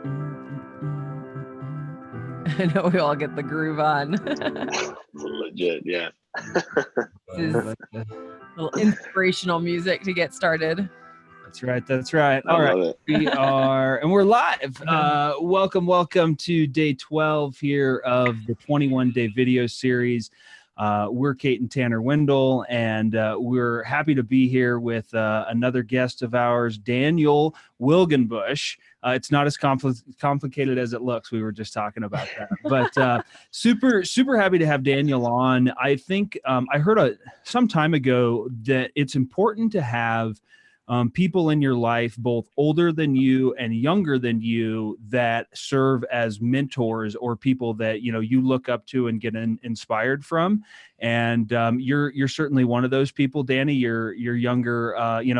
I know we all get the groove on. Legit, yeah. This is a little inspirational music to get started. That's right. That's right. I All right. love it. We're live. Welcome to day 12 here of the 21-day video series. We're Kate and Tanner Wendell, and we're happy to be here with another guest of ours, Daniel Wilgenbusch. It's not as complicated as it looks. We were just talking about that, but super happy to have Daniel on. I think I heard some time ago that it's important to have people in your life, both older than you and younger than you, that serve as mentors or people that you look up to and get inspired from. And you're certainly one of those people, Danny. You're younger,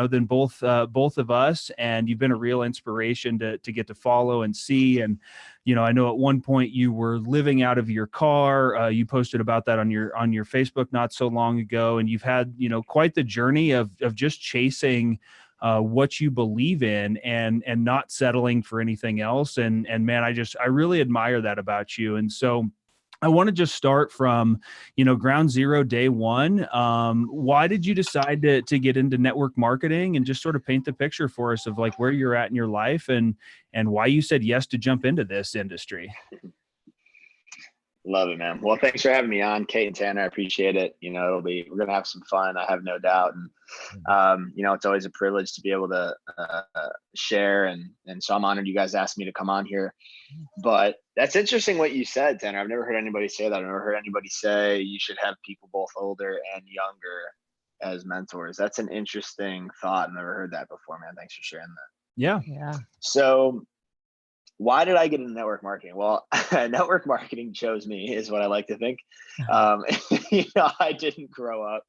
than both of us, and you've been a real inspiration to get to follow and see. And I know at one point you were living out of your car. You posted about that on your Facebook not so long ago, and you've had quite the journey of just chasing what you believe in and not settling for anything else. And man, I really admire that about you. And so I want to just start from, ground zero, day one. Why did you decide to get into network marketing, and just sort of paint the picture for us of like where you're at in your life and why you said yes to jump into this industry? Love it, man. Well, thanks for having me on, Kate and Tanner. I appreciate it. We're going to have some fun. I have no doubt. And, it's always a privilege to be able to share. And so I'm honored you guys asked me to come on here. But that's interesting what you said, Tanner. I've never heard anybody say that. I've never heard anybody say you should have people both older and younger as mentors. That's an interesting thought. I've never heard that before, man. Thanks for sharing that. Yeah. So why did I get into network marketing? Well, network marketing chose me, is what I like to think. I didn't grow up,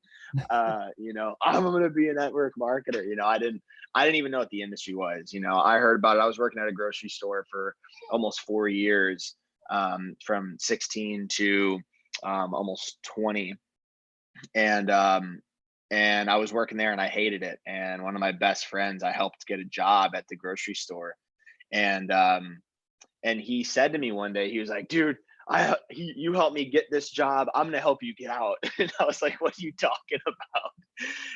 I'm going to be a network marketer. I didn't even know what the industry was. I heard about it. I was working at a grocery store for almost 4 years, from 16 to almost 20. And I was working there and I hated it. And one of my best friends, I helped get a job at the grocery store. And he said to me one day, he was like, dude, you helped me get this job. I'm going to help you get out. And I was like, what are you talking about?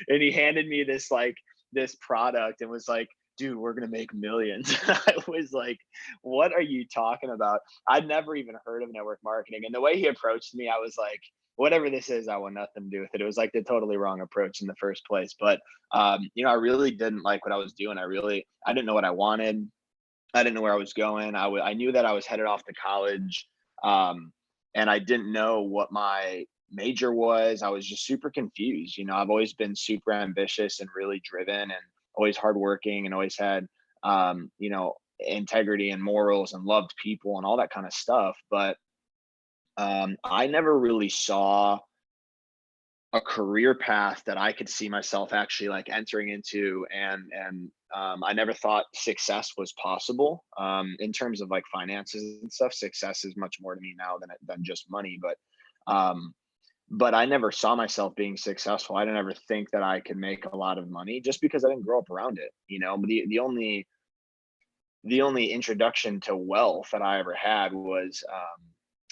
And he handed me this product and was like, dude, we're going to make millions. I was like, what are you talking about? I'd never even heard of network marketing. And the way he approached me, I was like, whatever this is, I want nothing to do with it. It was like the totally wrong approach in the first place. But, I really didn't like what I was doing. I didn't know what I wanted. I didn't know where I was going. I knew that I was headed off to college, and I didn't know what my major was. I was just super confused. I've always been super ambitious and really driven, and always hardworking, and always had, integrity and morals, and loved people and all that kind of stuff. But I never really saw a career path that I could see myself actually like entering into, and I never thought success was possible in terms of like finances and stuff. Success is much more to me now than just money, but I never saw myself being successful. I didn't ever think that I could make a lot of money just because I didn't grow up around it. But the only introduction to wealth that I ever had was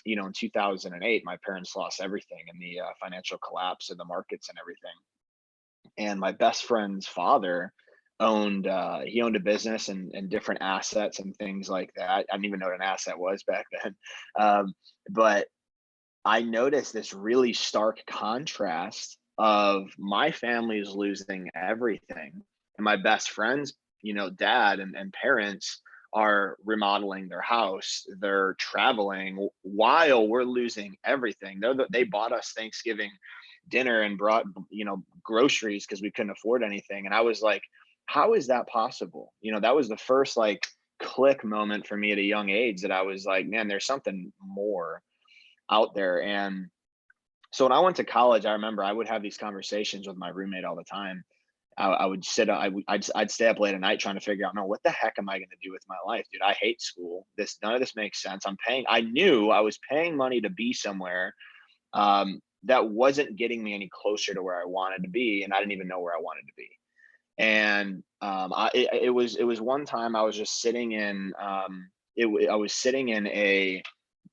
in 2008, my parents lost everything in the financial collapse of the markets and everything. And my best friend's father owned a business and different assets and things like that. I didn't even know what an asset was back then. But I noticed this really stark contrast of my family's losing everything, and my best friend's, dad and parents are remodeling their house. They're traveling while we're losing everything. They bought us Thanksgiving dinner and brought, groceries because we couldn't afford anything. And I was like, how is that possible? That was the first like click moment for me at a young age, that I was like, man, there's something more out there. And so when I went to college, I remember I would have these conversations with my roommate all the time. I'd stay up late at night trying to figure out, no, what the heck am I going to do with my life, dude? I hate school. None of this makes sense. I knew I was paying money to be somewhere that wasn't getting me any closer to where I wanted to be, and I didn't even know where I wanted to be. And it was one time I was just sitting in I was sitting in a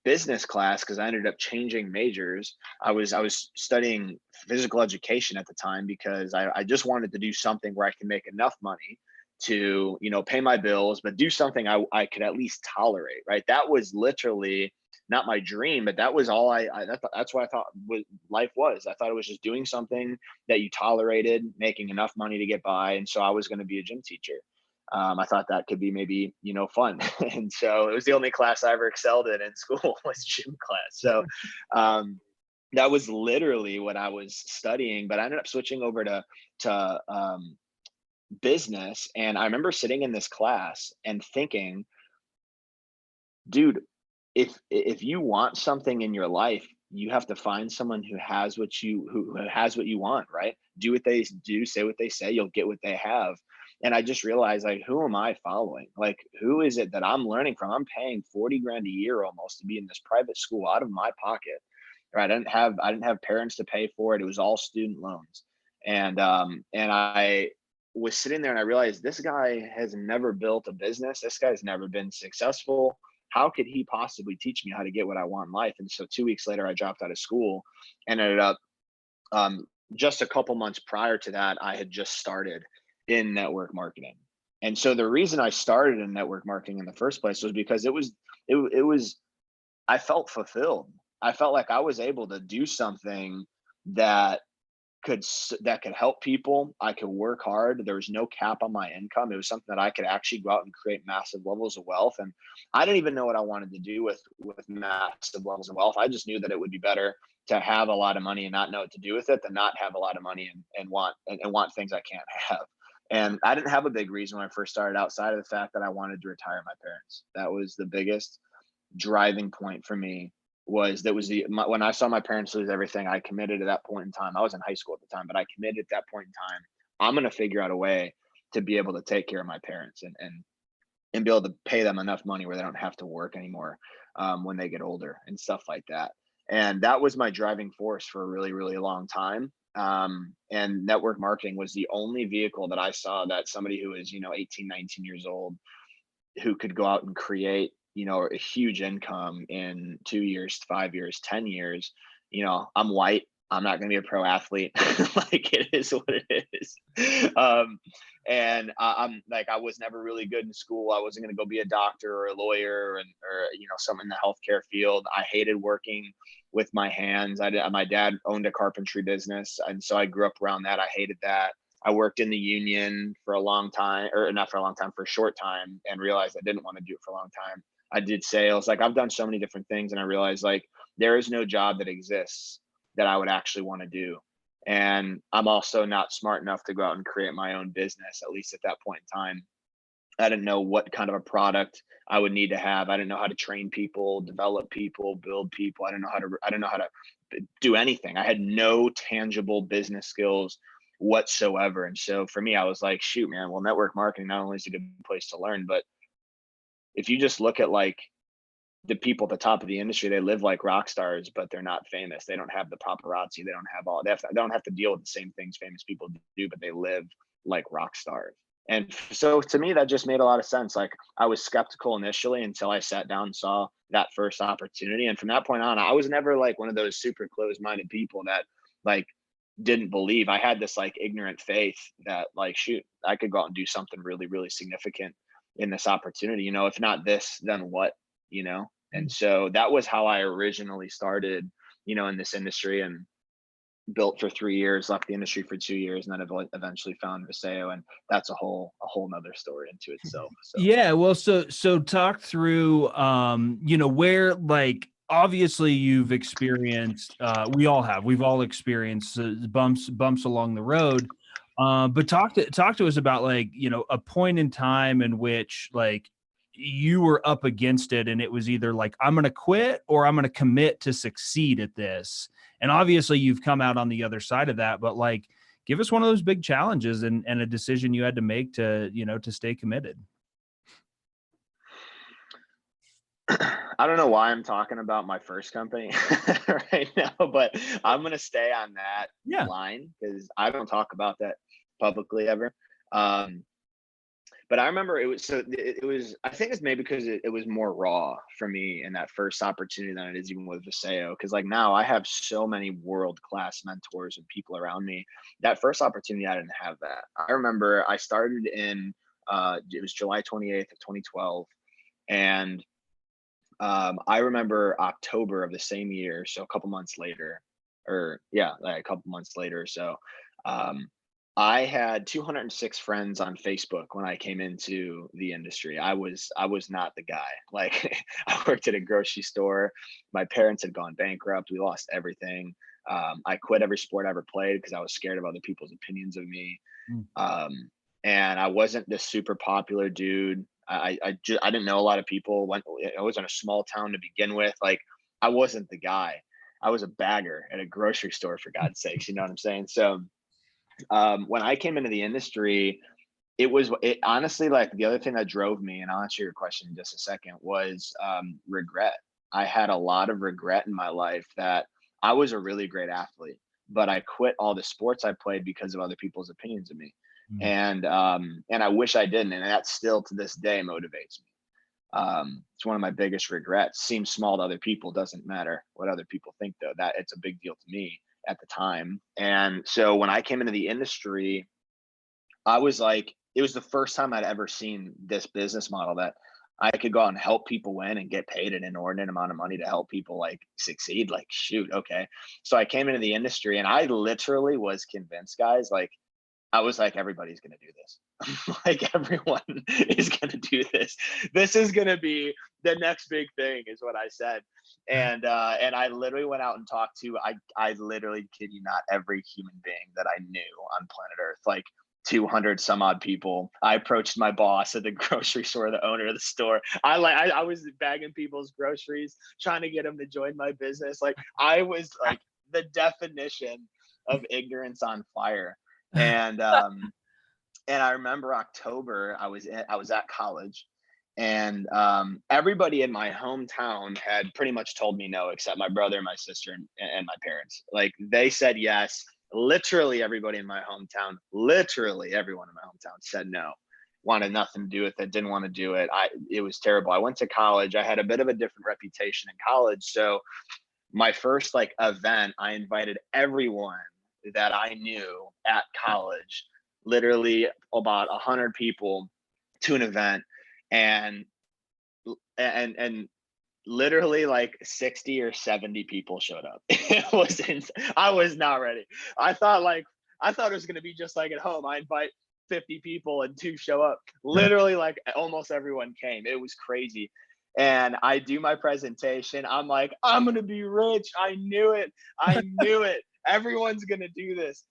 business class because I ended up changing majors. I was studying physical education at the time because I just wanted to do something where I can make enough money to, you know, pay my bills, but do something I could at least tolerate, right? That was literally not my dream, but that was all that's what I thought life was. I thought it was just doing something that you tolerated, making enough money to get by. And so I was going to be a gym teacher. I thought that could be maybe, you know, fun. And so it was the only class I ever excelled in school was gym class. So that was literally what I was studying, but I ended up switching over to business. And I remember sitting in this class and thinking, dude, if you want something in your life, you have to find someone who has what who has what you want, right? Do what they do, say what they say, you'll get what they have. And I just realized, like, who am I following? Like, who is it that I'm learning from? I'm paying 40 grand a year almost to be in this private school out of my pocket. Right. I didn't have parents to pay for it. It was all student loans. And I was sitting there and I realized this guy has never built a business. This guy's never been successful. How could he possibly teach me how to get what I want in life? And so 2 weeks later, I dropped out of school and ended up just a couple months prior to that, I had just started in network marketing. And so the reason I started in network marketing in the first place was because it was I felt fulfilled. I felt like I was able to do something that could help people. I could work hard. There was no cap on my income. It was something that I could actually go out and create massive levels of wealth. And I didn't even know what I wanted to do with massive levels of wealth. I just knew that it would be better to have a lot of money and not know what to do with it than not have a lot of money and want things I can't have. And I didn't have a big reason when I first started, outside of the fact that I wanted to retire my parents. That was the biggest driving point for me. When I saw my parents lose everything, I committed at that point in time. I was in high school at the time, but I committed at that point in time, I'm going to figure out a way to be able to take care of my parents and be able to pay them enough money where they don't have to work anymore when they get older and stuff like that. And that was my driving force for a really, really long time. And network marketing was the only vehicle that I saw that somebody who is, 18, 19 years old, who could go out and create, a huge income in 2 years, 5 years, 10 years. I'm white. I'm not going to be a pro athlete. Like, it is what it is. And I'm like, I was never really good in school. I wasn't going to go be a doctor or a lawyer or something in the healthcare field. I hated working with my hands. My dad owned a carpentry business. And so I grew up around that. I hated that. I worked in the union for a long time, or not for a long time, for a short time, and realized I didn't want to do it for a long time. I did sales. Like, I've done so many different things, and I realized, like, there is no job that exists that I would actually want to do. And I'm also not smart enough to go out and create my own business, at least at that point in time. I didn't know what kind of a product I would need to have. I didn't know how to train people, develop people, build people. I didn't know how to do anything. I had no tangible business skills whatsoever. And so for me, I was like, shoot, man, well, network marketing not only is a good place to learn, but if you just look at, like, the people at the top of the industry, they live like rock stars, but they're not famous. They don't have the paparazzi. They don't have to deal with the same things famous people do, but they live like rock stars. And so to me, that just made a lot of sense. Like, I was skeptical initially until I sat down and saw that first opportunity. And from that point on, I was never like one of those super closed-minded people that, like, didn't believe. I had this, like, ignorant faith that, like, shoot, I could go out and do something really, really significant in this opportunity. If not this, then what? And so that was how I originally started, in this industry, and built for 3 years, left the industry for 2 years, and then eventually found Viseo, and that's a whole nother story into itself. So. Yeah, well, so talk through, where, like, obviously you've experienced, we've all experienced bumps along the road. But talk to us about, like, a point in time in which, like, you were up against it and it was either like, I'm going to quit or I'm going to commit to succeed at this. And obviously you've come out on the other side of that, but, like, give us one of those big challenges and a decision you had to make to stay committed. I don't know why I'm talking about my first company right now, but I'm going to stay on that line because I don't talk about that publicly ever. But I remember it was, I think it's maybe because it was more raw for me in that first opportunity than it is even with Viseo. Cause like now I have so many world-class mentors and people around me. That first opportunity, I didn't have that. I remember I started in, it was July 28th of 2012. And I remember October of the same year. So a couple months later, or yeah, like a couple months later or so, um, I had 206 friends on Facebook when I came into the industry. I was not the guy. Like I worked at a grocery store. My parents had gone bankrupt. We lost everything. I quit every sport I ever played because I was scared of other people's opinions of me. Mm. And I wasn't this super popular dude. I didn't know a lot of people. I was in a small town to begin with. Like I wasn't the guy. I was a bagger at a grocery store, for God's sakes. You know what I'm saying? So when I came into the industry, it honestly, like the other thing that drove me, and I'll answer your question in just a second, was regret. I had a lot of regret in my life that I was a really great athlete, but I quit all the sports I played because of other people's opinions of me. Mm. And I wish I didn't. And that still to this day motivates me. It's one of my biggest regrets. Seems small to other people, doesn't matter what other people think though. That it's a big deal to me at the time. And so when I came into the industry, I was like, it was the first time I'd ever seen this business model that I could go out and help people win and get paid an inordinate amount of money to help people like succeed. Like, shoot, okay. So I came into the industry and I literally was convinced, guys, like I was like, everybody's gonna do this. Like everyone is gonna do this. This is gonna be the next big thing, is what I said. And I literally went out and talked to I literally kid you not, every human being that I knew on planet Earth, like 200 some odd people. I approached my boss at the grocery store, the owner of the store. I was bagging people's groceries, trying to get them to join my business. Like I was like the definition of ignorance on fire. And I remember October, I was at college, and everybody in my hometown had pretty much told me no, except my brother, my sister, and my parents. Like they said yes. Literally everybody in my hometown, literally everyone in my hometown said no, wanted nothing to do with it, didn't want to do it. It was terrible. I went to college. I had a bit of a different reputation in college, so my first like event, I invited everyone that I knew at college, literally about 100 people, to an event, and and literally like 60 or 70 people showed up. I was not ready. I thought it was gonna be just like at home. I invite 50 people and 2 show up. Literally like almost everyone came. It was crazy. And I do my presentation. I'm like, I'm gonna be rich. I knew it. I knew it. Everyone's gonna do this.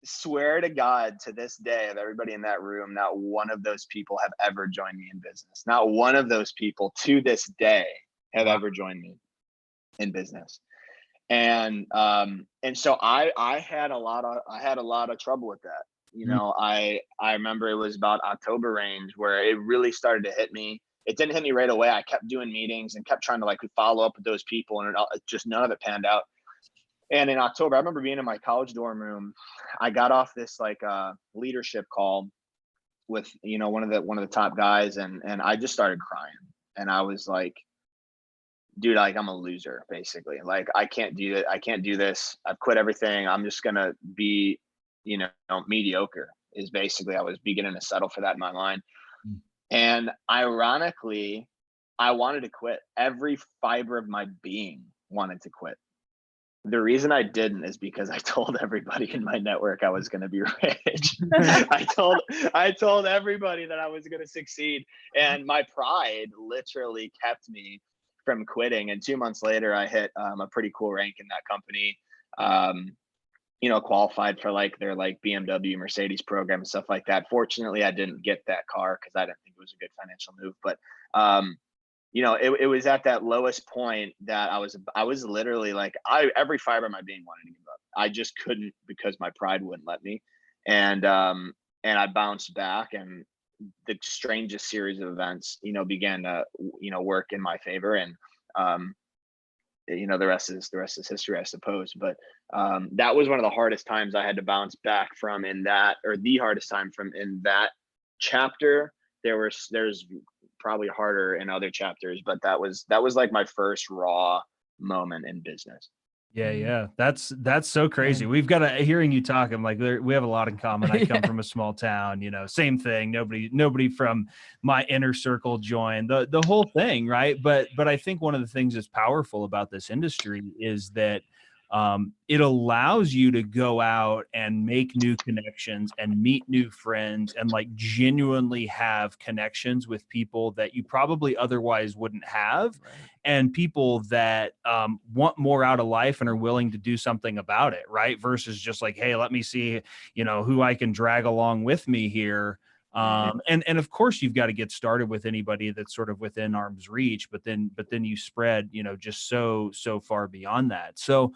Swear to God, to this day, of everybody in that room, not one of those people have ever joined me in business. Not one of those people to this day have ever joined me in business. And so I had a lot of trouble with that. You know, I remember it was about October range where it really started to hit me. It didn't hit me right away. I kept doing meetings and kept trying to like follow up with those people, and just none of it panned out. And in October, I remember being in my college dorm room. I got off this like leadership call with, you know, one of the top guys, and I just started crying. And I was like, dude, like I'm a loser, basically. Like I can't do it. I can't do this. I've quit everything. I'm just gonna be, you know, mediocre, is basically, I was beginning to settle for that in my mind. And ironically, I wanted to quit. Every fiber of my being wanted to quit. The reason I didn't is because I told everybody in my network I was going to be rich. I told everybody that I was going to succeed, and my pride literally kept me from quitting. And 2 months later, I hit a pretty cool rank in that company. You know, qualified for like their like BMW, Mercedes program and stuff like that. Fortunately, I didn't get that car because I didn't think it was a good financial move. But you know, it was at that lowest point that I was literally like, every fiber of my being wanted to give up. I just couldn't, because my pride wouldn't let me. And I bounced back, and the strangest series of events, you know, began to, you know, work in my favor. And you know, the rest is history, I suppose. But that was one of the hardest times I had to bounce back from, in that, or the hardest time from in that chapter there's probably harder in other chapters, but that was like my first raw moment in business. Yeah. That's so crazy. We've got hearing you talk. I'm like, we have a lot in common. I come from a small town, same thing. Nobody from my inner circle joined the whole thing. Right. But I think one of the things that's powerful about this industry is that it allows you to go out and make new connections and meet new friends and like genuinely have connections with people that you probably otherwise wouldn't have. Right. And people that want more out of life and are willing to do something about it. Right. Versus just like, hey, let me see, who I can drag along with me here. And of course you've got to get started with anybody that's sort of within arm's reach, but then you spread, just so far beyond that. So,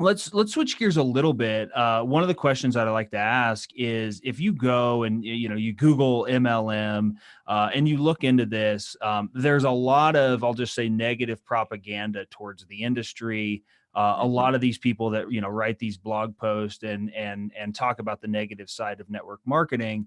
let's switch gears a little bit. One of the questions that I like to ask is if you go and, you Google MLM and you look into this, there's a lot of, I'll just say, negative propaganda towards the industry. A lot of these people that, write these blog posts and talk about the negative side of network marketing,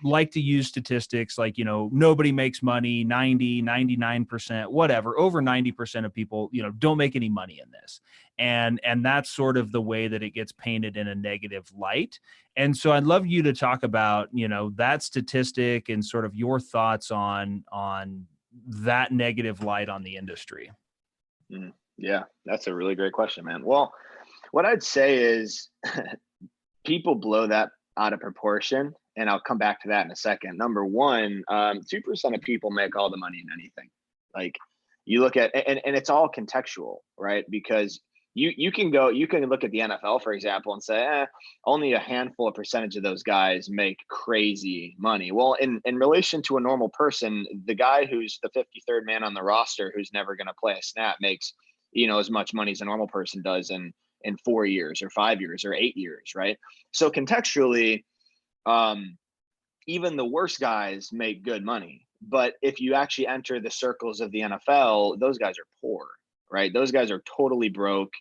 like to use statistics like, nobody makes money, 99%, whatever, over 90% of people, don't make any money in this. And that's sort of the way that it gets painted in a negative light. And so I'd love you to talk about, that statistic and sort of your thoughts on that negative light on the industry. Yeah, that's a really great question, man. Well, what I'd say is people blow that out of proportion, and I'll come back to that in a second. Number one, 2% of people make all the money in anything. Like you look at, and it's all contextual, right? Because you can look at the NFL, for example, and say, only a handful of percentage of those guys make crazy money. Well, in relation to a normal person, the guy who's the 53rd man on the roster, who's never going to play a snap, makes as much money as a normal person does in 4 years or 5 years or 8 years, right? So contextually, even the worst guys make good money. But if you actually enter the circles of the NFL, those guys are poor, right? Those guys are totally broke.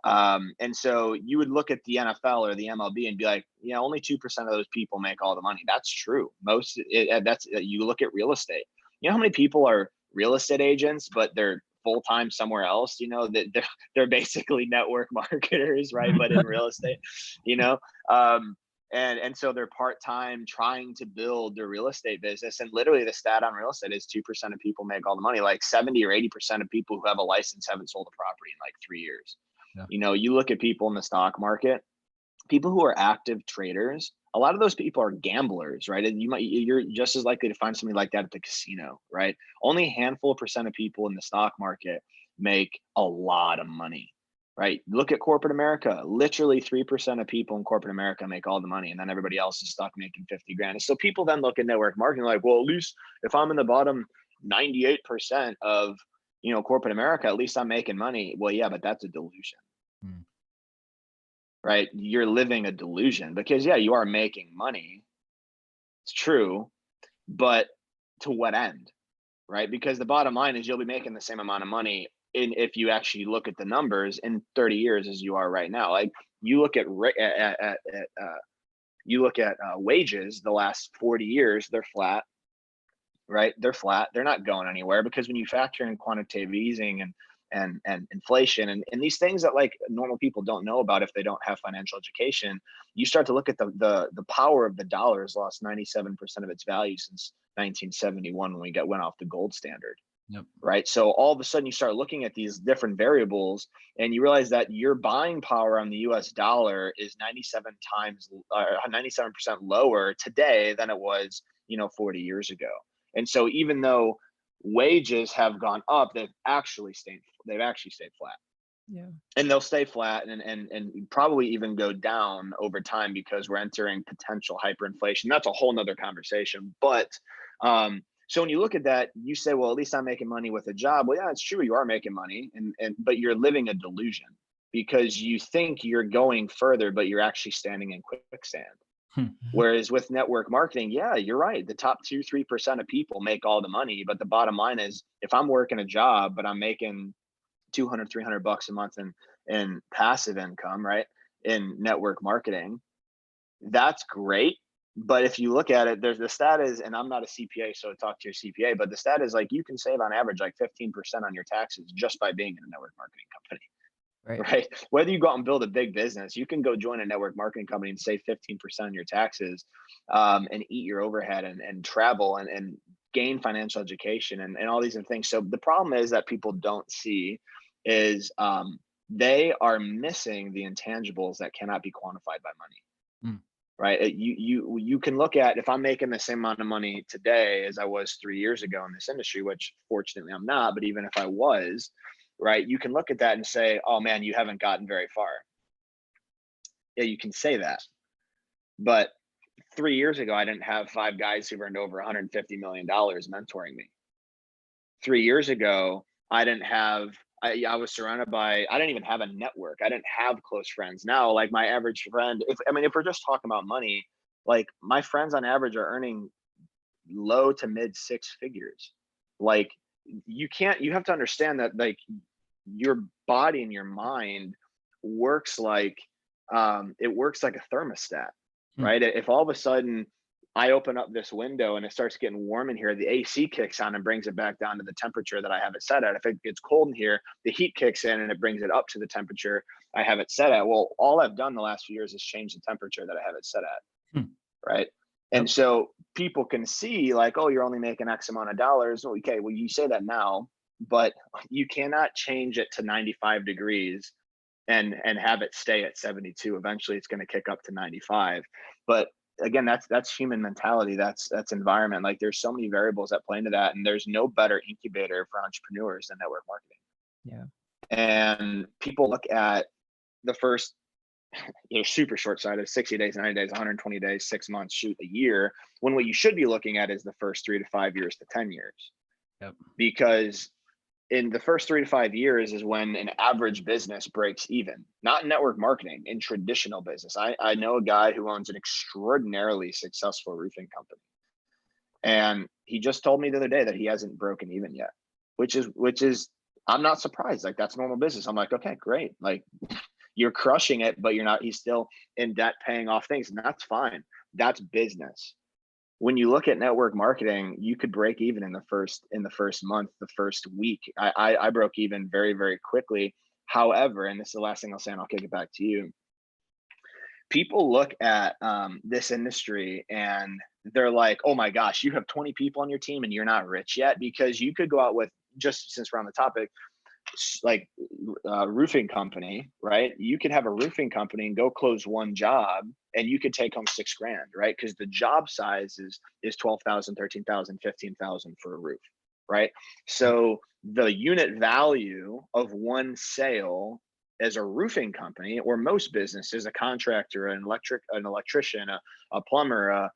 And so you would look at the NFL or the MLB and be like, only 2% of those people make all the money. That's true. You look at real estate. You know how many people are real estate agents, but they're full-time somewhere else, that they're basically network marketers, right? But in real estate, and so they're part-time trying to build their real estate business. And literally the stat on real estate is 2% of people make all the money. Like 70 or 80% of people who have a license haven't sold a property in like 3 years. Yeah. You look at people in the stock market, people who are active traders, a lot of those people are gamblers, right? And you're just as likely to find somebody like that at the casino, right? Only a handful of percent of people in the stock market make a lot of money, right? Look at corporate America. Literally 3% of people in corporate America make all the money, and then everybody else is stuck making 50 grand. And so people then look at network marketing like, well, at least if I'm in the bottom 98% of corporate America, at least I'm making money. Well, yeah, but that's a delusion. Right? You're living a delusion because you are making money. It's true, but to what end? Right? Because the bottom line is you'll be making the same amount of money if you actually look at the numbers in 30 years as you are right now. Like you look at wages the last 40 years, they're flat. Right? They're flat. They're not going anywhere because when you factor in quantitative easing and inflation and these things that like normal people don't know about if they don't have financial education, you start to look at the power of the dollar has lost 97% of its value since 1971 when we went off the gold standard. Yep. Right. So all of a sudden you start looking at these different variables and you realize that your buying power on the US dollar is 97% lower today than it was, 40 years ago. And so even though wages have gone up, they've actually stayed flat. Yeah. And they'll stay flat and probably even go down over time because we're entering potential hyperinflation. That's a whole nother conversation. But so when you look at that, you say, well, at least I'm making money with a job. Well, yeah, it's true. You are making money but you're living a delusion because you think you're going further, but you're actually standing in quicksand. Whereas with network marketing, yeah, you're right. The top 2-3% of people make all the money. But the bottom line is if I'm working a job, but I'm making $200-$300 a month in passive income, right? In network marketing, that's great. But if you look at it, there's the stat is, and I'm not a CPA, so talk to your CPA, but the stat is like you can save on average like 15% on your taxes just by being in a network marketing company. Right. Whether you go out and build a big business, you can go join a network marketing company and save 15% on your taxes, and eat your overhead and travel and gain financial education and all these things. So the problem is that people don't see is they are missing the intangibles that cannot be quantified by money. Right. You can look at, if I'm making the same amount of money today as I was 3 years ago in this industry, which fortunately I'm not, but even if I was, right, you can look at that and say, oh man, you haven't gotten very far. Yeah, you can say that. But 3 years ago, I didn't have 5 guys who earned over $150 million mentoring me. 3 years ago, I was surrounded by, I didn't even have a network. I didn't have close friends. Now, like my average friend, if we're just talking about money, like my friends on average are earning low to mid 6 figures. Like you have to understand that like your body and your mind works like it works like a thermostat, right? If all of a sudden I open up this window and it starts getting warm in here, the AC kicks on and brings it back down to the temperature that I have it set at. If it gets cold in here, the heat kicks in and it brings it up to the temperature I have it set at. Well, all I've done the last few years is change the temperature that I have it set at, right? And so people can see like, oh, you're only making X amount of dollars. Okay, well, you say that now, but you cannot change it to 95 degrees and have it stay at 72. Eventually it's going to kick up to 95. But again, that's human mentality. That's environment. Like there's so many variables that play into that. And there's no better incubator for entrepreneurs than network marketing. Yeah. And people look at the first, super short-sighted, 60 days, 90 days, 120 days, 6 months, shoot, a year, when what you should be looking at is the first 3 to 5 years to 10 years. Because in the first 3 to 5 years is when an average business breaks even, not in network marketing, in traditional business. I know a guy who owns an extraordinarily successful roofing company. And he just told me the other day that he hasn't broken even yet, which is, I'm not surprised. Like that's normal business. I'm like, okay, great. Like you're crushing it, but he's still in debt paying off things, and that's fine. That's business. When you look at network marketing, you could break even in the first month, the first week. I broke even very, very quickly. However, and this is the last thing I'll say, and I'll kick it back to you. People look at this industry and they're like, oh my gosh, you have 20 people on your team and you're not rich yet, because you could go out with, just since we're on the topic, like roofing company, right? You could have a roofing company and go close one job and you could take home $6,000, right? Because the job size is 12,000, 13,000, 15,000 for a roof, right? So the unit value of one sale as a roofing company, or most businesses, a contractor, an electrician, a plumber,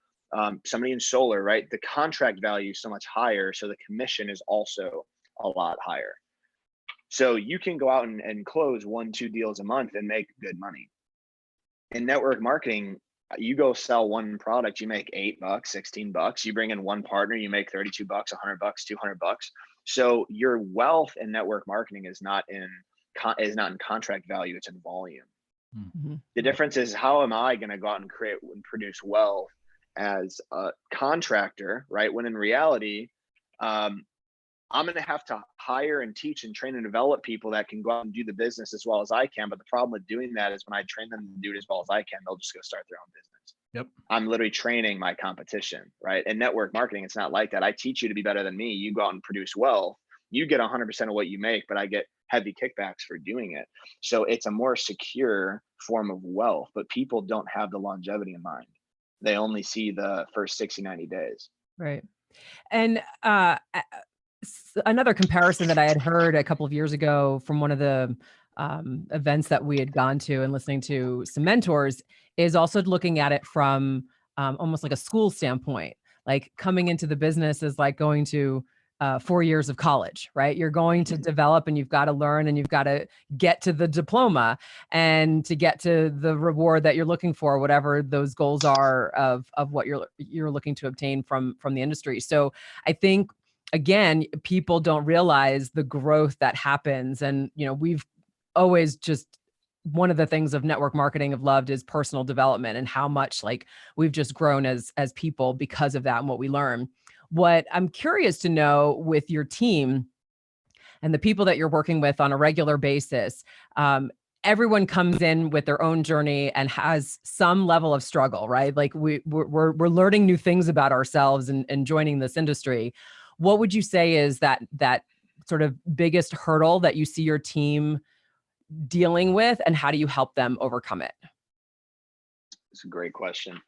somebody in solar, right? The contract value is so much higher, so the commission is also a lot higher. So you can go out and close 1-2 deals a month and make good money. In network marketing, you go sell one product, you make $8, $16. You bring in one partner, you make $32, $100, $200. So your wealth in network marketing is not in contract value, it's in volume. The difference is, how am I going to go out and create and produce wealth as a contractor, right? When in reality, I'm going to have to hire and teach and train and develop people that can go out and do the business as well as I can. But the problem with doing that is, when I train them to do it as well as I can, they'll just go start their own business. I'm literally training my competition, right? In network marketing, it's not like that. I teach you to be better than me. You go out and produce wealth. You get 100% of what you make, but I get heavy kickbacks for doing it. So it's a more secure form of wealth, but people don't have the longevity in mind. They only see the first 60, 90 days. Right. And another comparison that I had heard a couple of years ago from one of the events that we had gone to and listening to some mentors is also looking at it from almost like a school standpoint. Like coming into the business is like going to 4 years of college, right? You're going to develop and you've got to learn and you've got to get to the diploma and to get to the reward that you're looking for, whatever those goals are of what you're looking to obtain from the industry. So I think, again, people don't realize the growth that happens. And, we've always just one of the things of network marketing I've loved is personal development, and how much like we've just grown as people because of that and what we learn. What I'm curious to know with your team and the people that you're working with on a regular basis, everyone comes in with their own journey and has some level of struggle, right? Like we're learning new things about ourselves and joining this industry. What would you say is that sort of biggest hurdle that you see your team dealing with, and how do you help them overcome it? It's a great question.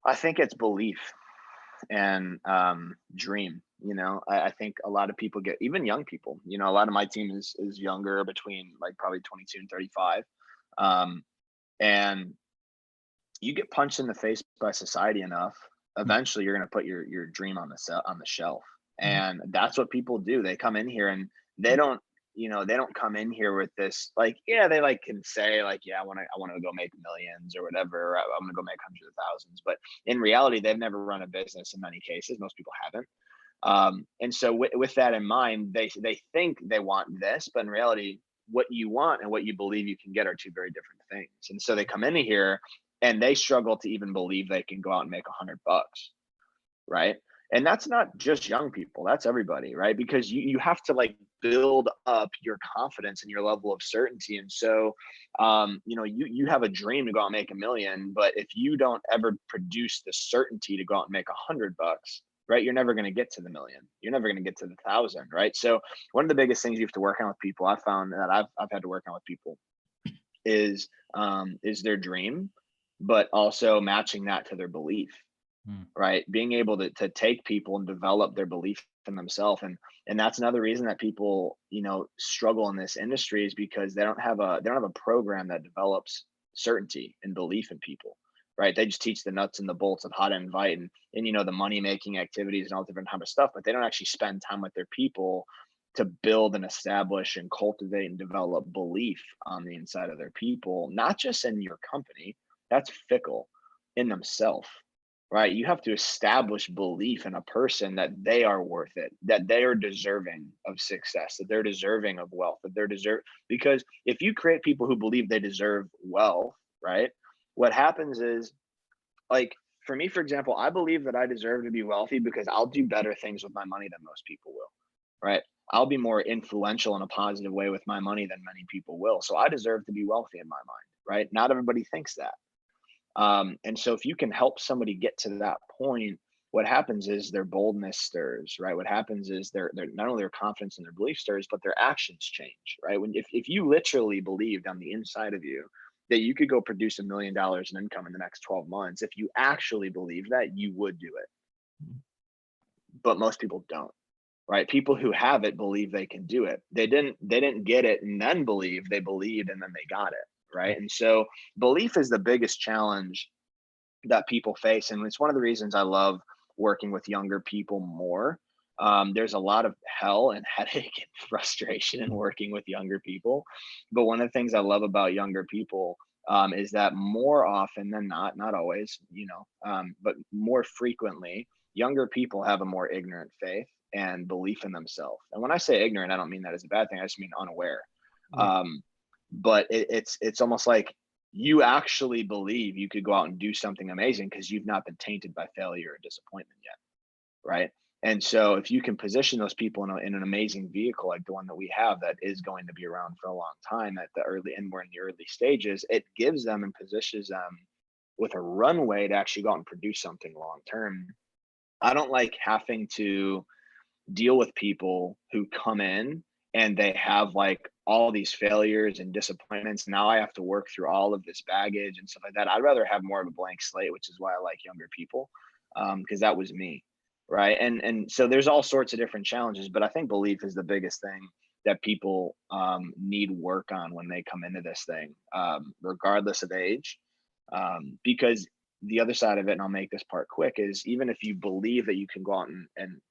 I think it's belief and dream. I think a lot of people get, even young people, a lot of my team is younger, between like probably 22 and 35. And you get punched in the face by society enough, eventually you're going to put your dream on the shelf. And that's what people do. They come in here and they don't, they don't come in here with this, like, yeah, they like can say like, yeah, I want to go make millions or whatever. Or I'm going to go make hundreds of thousands. But in reality, they've never run a business in many cases. Most people haven't. And so with that in mind, they think they want this, but in reality, what you want and what you believe you can get are two very different things. And so they come in here and they struggle to even believe they can go out and make $100, right? And that's not just young people, that's everybody, right? Because you have to like build up your confidence and your level of certainty. And so you have a dream to go out and make $1 million, but if you don't ever produce the certainty to go out and make $100, right, you're never going to get to the million. You're never going to get to the 1,000, right? So one of the biggest things you have to work on with people, I found that I've had to work on with people is their dream, but also matching that to their belief, right? Being able to take people and develop their belief in themselves. And that's another reason that people, struggle in this industry, is because they don't have a program that develops certainty and belief in people. Right. They just teach the nuts and the bolts of how to invite and the money making activities and all different type of stuff, but they don't actually spend time with their people to build and establish and cultivate and develop belief on the inside of their people, not just in your company. That's fickle, in themselves. Right. You have to establish belief in a person that they are worth it, that they are deserving of success, that they're deserving of wealth, because if you create people who believe they deserve wealth, right, what happens is, like, for me, for example, I believe that I deserve to be wealthy because I'll do better things with my money than most people will, right? I'll be more influential in a positive way with my money than many people will. So I deserve to be wealthy in my mind, right? Not everybody thinks that. And so if you can help somebody get to that point, what happens is their boldness stirs, right? What happens is their not only their confidence and their belief stirs, but their actions change, right? If you literally believed on the inside of you that you could go produce $1 million in income in the next 12 months, if you actually believe that, you would do it. But most people don't, right? People who have it believe they can do it. They didn't get it and then believe, they believed and then they got it, right? And so belief is the biggest challenge that people face. And it's one of the reasons I love working with younger people more. There's a lot of hell and headache and frustration in working with younger people. But one of the things I love about younger people is that more often than not always, but more frequently, younger people have a more ignorant faith and belief in themselves. And when I say ignorant, I don't mean that as a bad thing. I just mean unaware. But it's almost like you actually believe you could go out and do something amazing because you've not been tainted by failure or disappointment yet, right? And so if you can position those people in an amazing vehicle like the one that we have that is going to be around for a long time we're in the early stages, it gives them and positions them with a runway to actually go out and produce something long term. I don't like having to deal with people who come in and they have like all these failures and disappointments. Now I have to work through all of this baggage and stuff like that. I'd rather have more of a blank slate, which is why I like younger people, because that was me, right? And so there's all sorts of different challenges, but I think belief is the biggest thing that people need work on when they come into this thing, regardless of age, because the other side of it, and I'll make this part quick, is even if you believe that you can go out and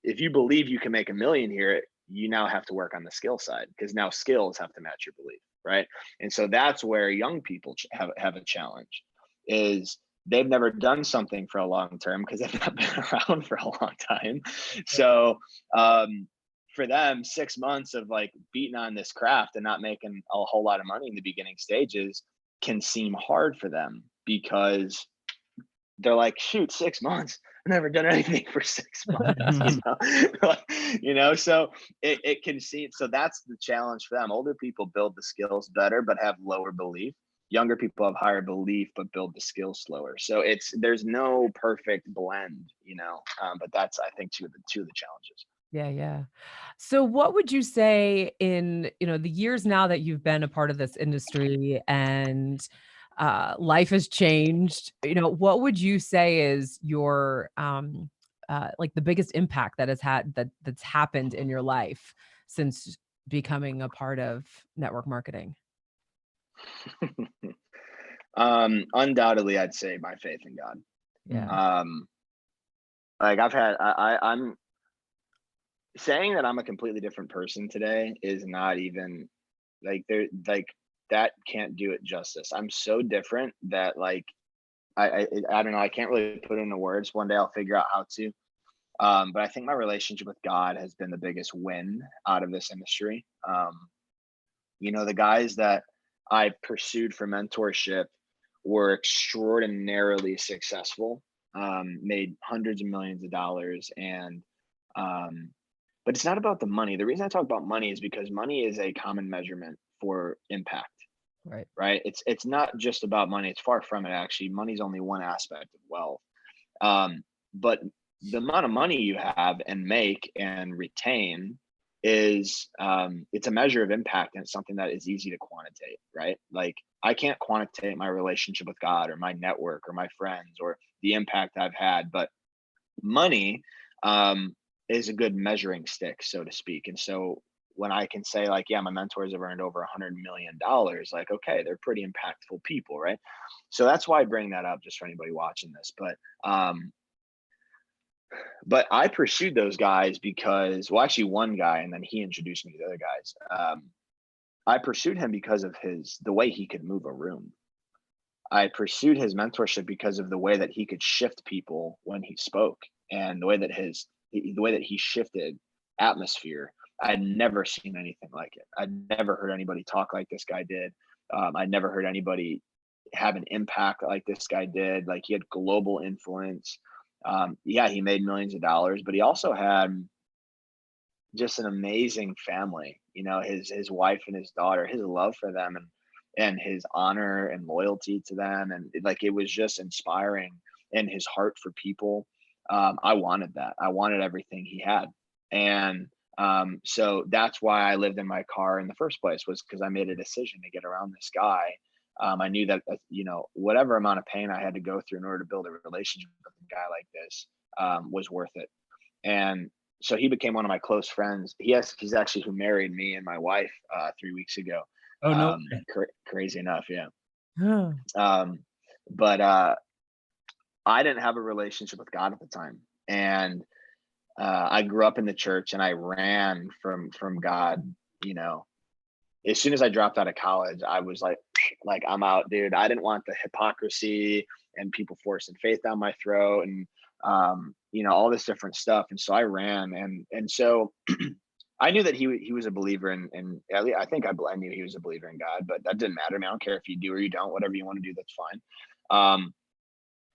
if you believe you can make $1 million here, you now have to work on the skill side, because now skills have to match your belief, right? And so that's where young people have a challenge, is they've never done something for a long term because they've not been around for a long time. So for them, 6 months of like beating on this craft and not making a whole lot of money in the beginning stages can seem hard for them, because they're like, shoot, 6 months. I've never done anything for 6 months, so it can seem, so that's the challenge for them. Older people build the skills better, but have lower belief. Younger people have higher belief, but build the skills slower. So there's no perfect blend, but that's, I think, two of the challenges. Yeah, yeah. So what would you say in, the years now that you've been a part of this industry and life has changed, what would you say is your like the biggest impact that that's happened in your life since becoming a part of network marketing? Undoubtedly, I'd say my faith in God. Yeah. Like I'm saying that I'm a completely different person today is not even that can't do it justice. I'm so different that I don't know. I can't really put it into words. One day I'll figure out how to. But I think my relationship with God has been the biggest win out of this industry. The guys that I pursued for mentorship were extraordinarily successful, made hundreds of millions of dollars, and but it's not about the money. The reason I talk about money is because money is a common measurement for impact. Right. It's not just about money. It's far from it, actually. Money's only one aspect of wealth. But the amount of money you have and make and retain is it's a measure of impact, and it's something that is easy to quantitate, right? Like, I can't quantitate my relationship with God or my network or my friends or the impact I've had, but money is a good measuring stick, so to speak. And so when I can say, like, yeah, my mentors have earned over $100 million, like, okay, they're pretty impactful people, right? So that's why I bring that up, just for anybody watching this. But I pursued those guys because, well, actually one guy, and then he introduced me to the other guys. I pursued him because of the way he could move a room. I pursued his mentorship because of the way that he could shift people when he spoke, and the way that he shifted atmosphere. I'd never seen anything like it. I'd never heard anybody talk like this guy did. I'd never heard anybody have an impact like this guy did. Like, he had global influence. Yeah, he made millions of dollars, but he also had just an amazing family. His wife and his daughter, his love for them, and his honor and loyalty to them, and it was just inspiring. And his heart for people, I wanted that. I wanted everything he had, and so that's why I lived in my car in the first place, was because I made a decision to get around this guy. I knew that whatever amount of pain I had to go through in order to build a relationship with a guy like this was worth it. And so he became one of my close friends. He's actually who married me and my wife 3 weeks ago. Oh, no. Crazy enough, yeah. Oh. But I didn't have a relationship with God at the time, and I grew up in the church, and I ran from God. As soon as I dropped out of college, I was like, I'm out, dude. I didn't want the hypocrisy and people forcing faith down my throat, and all this different stuff. And so I ran, and so I knew that he was a believer, and I think I knew he was a believer in God, but that didn't matter to me. I don't care if you do or you don't. Whatever you want to do, that's fine.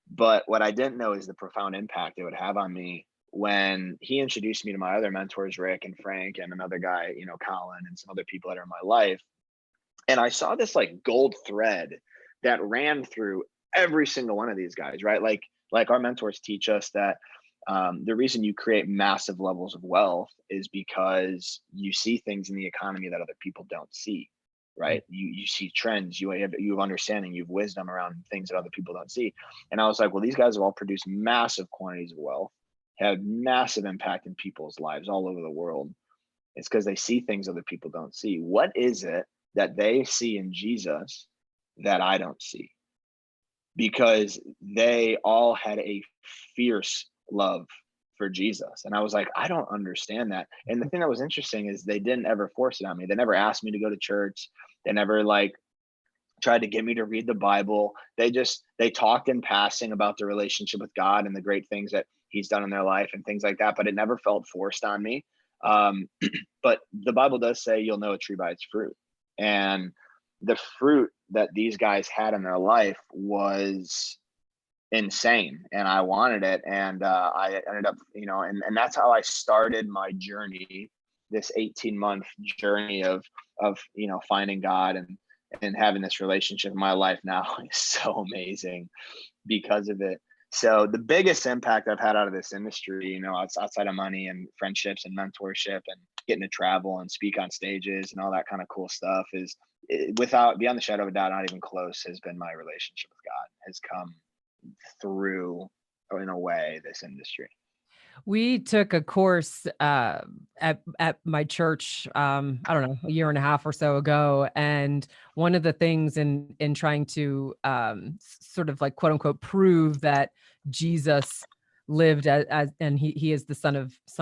But what I didn't know is the profound impact it would have on me when he introduced me to my other mentors, Rick and Frank, and another guy, Colin, and some other people that are in my life. And I saw this gold thread that ran through every single one of these guys, right? Like our mentors teach us that the reason you create massive levels of wealth is because you see things in the economy that other people don't see, right? You see trends, you have understanding, you have wisdom around things that other people don't see. And I was like, well, these guys have all produced massive quantities of wealth, had massive impact in people's lives all over the world. It's because they see things other people don't see. What is it that they see in Jesus that I don't see? Because they all had a fierce love for Jesus. And I was like, I don't understand that. And the thing that was interesting is they didn't ever force it on me. They never asked me to go to church. They never tried to get me to read the Bible. They talked in passing about the relationship with God and the great things that he's done in their life and things like that, but it never felt forced on me. But the Bible does say you'll know a tree by its fruit. And the fruit that these guys had in their life was insane, and I wanted it. And I ended up, and that's how I started my journey, this 18-month journey of finding God and having this relationship. My life now is so amazing because of it. So the biggest impact I've had out of this industry, outside of money and friendships and mentorship and getting to travel and speak on stages and all that kind of cool stuff, is without, beyond the shadow of a doubt, not even close, has been my relationship with God. Has come through, in a way, this industry. We took a course at my church, I don't know, a year and a half or so ago. And one of the things in trying to sort of like, quote unquote, prove that Jesus lived as and he is the son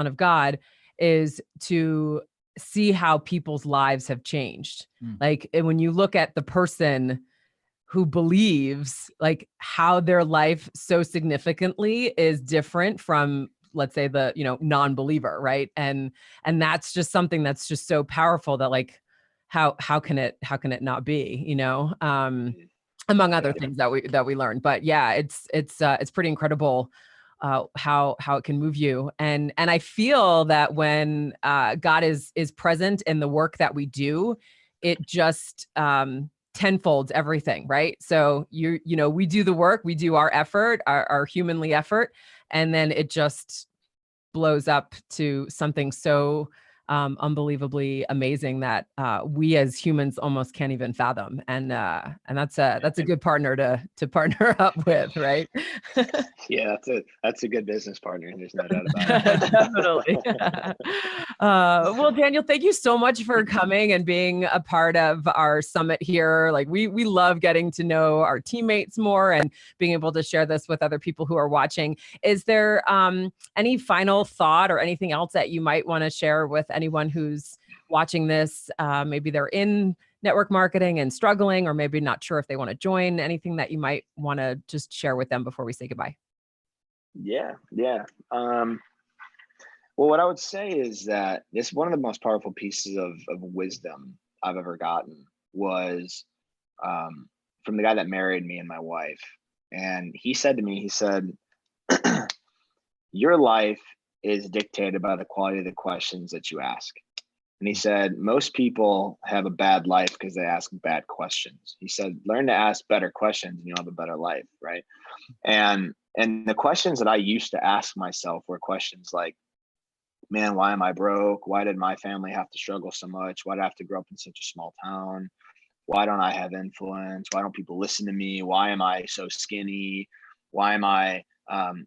of God, is to see how people's lives have changed. Like when you look at the person who believes, like how their life so significantly is different from, let's say, the non-believer, right? And that's just something that's just so powerful that, like, how can it not be, among other things that we learned. But yeah, it's pretty incredible how it can move you. And I feel that when God is present in the work that we do, it just tenfolds everything, right? So we do the work, we do our effort, our humanly effort, and then it just blows up to something so unbelievably amazing that we as humans almost can't even fathom. And that's a good partner to partner up with, right? Yeah, that's a good business partner. There's no doubt about it. Definitely. Well, Daniel, thank you so much for coming and being a part of our summit here. Like we love getting to know our teammates more and being able to share this with other people who are watching. Is there any final thought or anything else that you might want to share with anyone who's watching this? Maybe they're in network marketing and struggling, or maybe not sure if they want to join. Anything that you might want to just share with them before we say goodbye? Yeah. Well, what I would say is that this, one of the most powerful pieces of wisdom I've ever gotten was from the guy that married me and my wife. And he said to me, he said, your life is dictated by the quality of the questions that you ask. And he said, most people have a bad life because they ask bad questions. He said, learn to ask better questions and you'll have a better life, right? And the questions that I used to ask myself were questions like, man, why am I broke? Why did my family have to struggle so much? Why did I have to grow up in such a small town? Why don't I have influence? Why don't people listen to me? Why am I so skinny? Why am I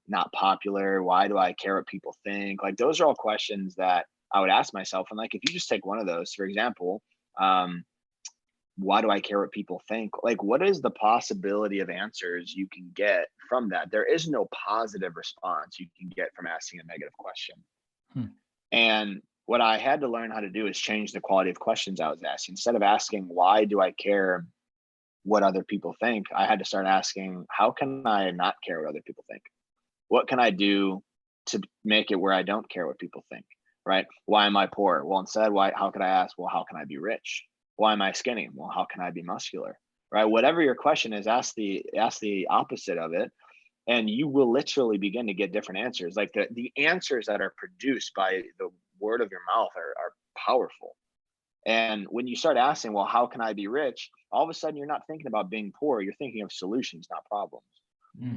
not popular? Why do I care what people think? Like, those are all questions that I would ask myself. And like, if you just take one of those, for example, why do I care what people think? Like, what is the possibility of answers you can get from that? There is no positive response you can get from asking a negative question. And what I had to learn how to do is change the quality of questions I was asking. Instead of asking, why do I care what other people think? I had to start asking, how can I not care what other people think? What can I do to make it where I don't care what people think, right? Why am I poor? Well, instead, how could I ask, well, how can I be rich? Why am I skinny? Well, how can I be muscular, right? Whatever your question is, ask the opposite of it. And you will literally begin to get different answers. Like the answers that are produced by the word of your mouth are powerful. And when you start asking, well, how can I be rich? All of a sudden, you're not thinking about being poor. You're thinking of solutions, not problems,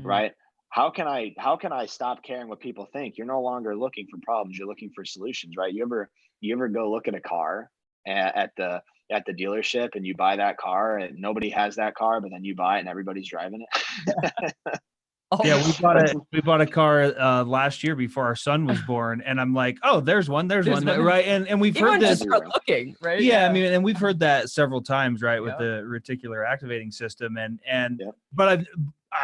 right? How can I stop caring what people think? You're no longer looking for problems. You're looking for solutions, right? You ever go look at a car at the dealership and you buy that car and nobody has that car, but then you buy it and everybody's driving it. Yeah, we bought a car last year before our son was born, and I'm like, oh, there's one, right? And we've heard this. Start looking, right? Yeah, I mean, and we've heard that several times, right, with the reticular activating system, but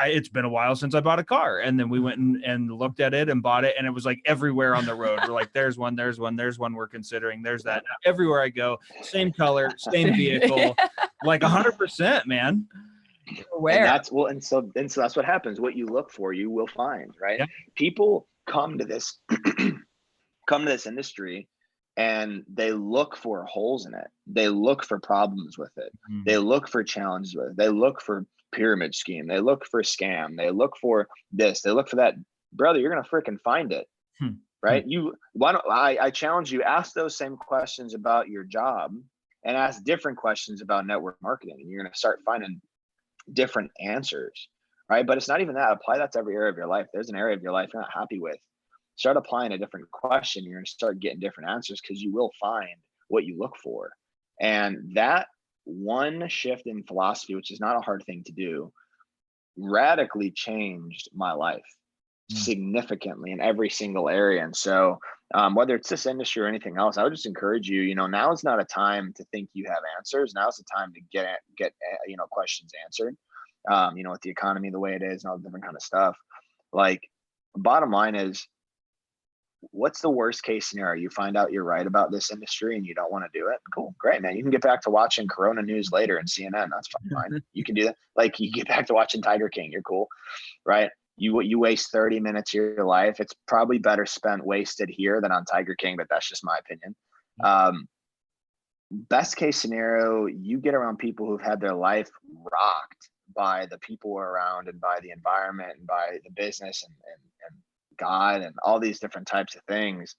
it's been a while since I bought a car, and then we went and looked at it and bought it, and it was like everywhere on the road. We're like, there's one we're considering. There's that. Everywhere I go, same color, same vehicle, like 100%, man. And so that's what happens. What you look for, you will find, right? Yeah. People come to this industry and they look for holes in it. They look for problems with it. They look for challenges with it. They look for pyramid scheme. They look for scam. They look for this. They look for that. Brother, you're going to freaking find it. Right? Why don't I challenge you, ask those same questions about your job and ask different questions about network marketing, and you're going to start finding different answers, right? But it's not even that. Apply that to every area of your life. There's an area of your life you're not happy with. Start applying a different question. You're going to start getting different answers, because you will find what you look for. And that one shift in philosophy, which is not a hard thing to do, radically changed my life significantly in every single area. And so whether it's this industry or anything else, I would just encourage you, now is not a time to think you have answers. Now is the time to get questions answered. With the economy the way it is and all the different kind of stuff. Like, bottom line is, what's the worst case scenario? You find out you're right about this industry and you don't want to do it. Cool. Great, man. You can get back to watching Corona News later and CNN. That's fine. You can do that. Like, you get back to watching Tiger King. You're cool. Right. You waste 30 minutes of your life. It's probably better spent wasted here than on Tiger King, but that's just my opinion. Best case scenario, you get around people who've had their life rocked by the people around and by the environment and by the business and God and all these different types of things.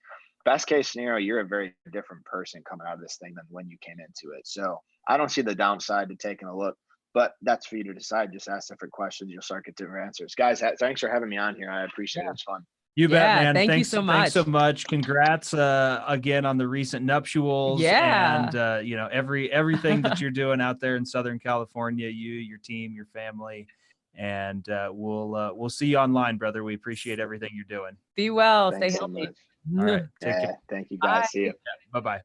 Best case scenario, you're a very different person coming out of this thing than when you came into it. So I don't see the downside to taking a look, but that's for you to decide. Just ask different questions. You'll start getting different answers. Guys, thanks for having me on here. I appreciate it. It's fun. You bet, man. Thank you Thanks so much. Thanks so much. Congrats again on the recent nuptials. And everything that you're doing out there in Southern California, you, your team, your family. And we'll see you online, brother. We appreciate everything you're doing. Be well. Thanks Stay so healthy. much. All right. Take care. Thank you, guys. Bye. See you. Bye-bye.